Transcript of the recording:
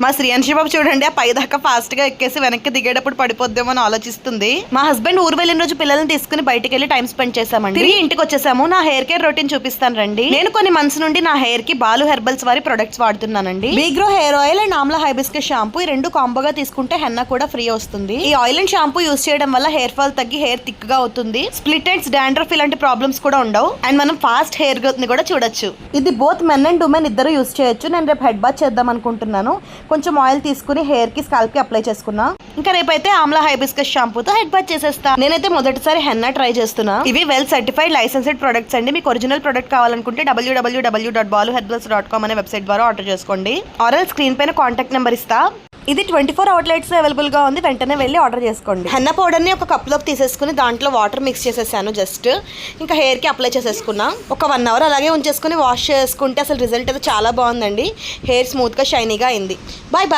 మా శ్రీయాన్షి బాబు చూడండి ఆ పైదాకా ఫాస్ట్ గా ఎక్కేసి వెనక్కి దిగేటప్పుడు పడిపోద్దామో అని ఆలోచిస్తుంది. మా హస్బెండ్ ఊరు వెళ్ళిన రోజు పిల్లల్ని తీసుకుని బయటకు వెళ్ళి టైం స్పెండ్ చేసామండి. తిరిగి ఇంటికి వచ్చేసాము. నా హెయిర్ కేర్ రొటీన్ చూపిస్తాను రండి. నేను కొన్ని మంత్స్ నుండి నా హెయిర్ కి బాలు హెర్బల్స్ వారి ప్రొడక్ట్స్ వాడుతున్నానండి. Bigro hair oil and amla hibiscus shampoo ఈ రెండు కాంబోగా తీసుకుంటే హెన్నా కూడా ఫ్రీ వస్తుంది. ఈ ఆయిల్ అండ్ షాంపూ యూస్ చేయడం వల్ల హెయిర్ ఫాల్ తగ్గి హెయిర్ థిక్ గా అవుతుంది. స్ప్లిట్ ఎండ్స్, డాండ్రఫ్ ఇలాంటి ప్రాబ్లమ్స్ కూడా ఉండవు. అండ్ మనం ఫాస్ట్ హెయిర్ గ్రోత్ ని కూడా చూడొచ్చు. ఇది బోత్ మెన్ అండ్ ఉమెన్ ఇద్దరు యూస్ చేయొచ్చు. నేను రేపు హెడ్ బాత్ చేద్దాం అనుకుంటున్నాను. కొంచెం ఆయిల్ తీసుకుని హెయిర్ కి స్కాల్ప్ కి అప్లై చేసుకున్నా. ఇంకా రేపైతే ఆమ్లా హైబిస్కస్ షాంపూతో హెడ్ బాత్ చేసేస్తా. నేనైతే మొదటిసారి హెన్నా ట్రై చేస్తున్నా. ఇవి వెల్ సర్టిఫైడ్ లైసెన్స్డ్ ప్రొడక్ట్స్ అండి. మీకు ఒరిజినల్ ప్రొడక్ట్ కావాలనుకుంటే www.baluherbals.com అనే వెబ్సైట్ ద్వారా ఆర్డర్ చేసుకోండి. ఆర్ఎల్ స్క్రీన్ పైన కాంటాక్ట్ నెంబర్ ఇస్తా. ఇది 24 అవుట్లెట్స్ అవైలబుల్ గా ఉంది. వెంటనే వెళ్ళి ఆర్డర్ చేసుకోండి. హెన్నా పౌడర్ ని ఒక కప్ లోకి తీసేసుకుని దాంట్లో వాటర్ మిక్స్ చేసేసాను. జస్ట్ ఇంకా హెయిర్ కి అప్లై చేసేసుకున్నా. ఒక 1 అవర్ అలాగే ఉంచేసుకుని వాష్ చేసుకుంటే అసలు రిజల్ట్ అయితే చాలా బాగుందండి. హెయిర్ స్మూత్ గా షైనీగా అయింది. Bye bye.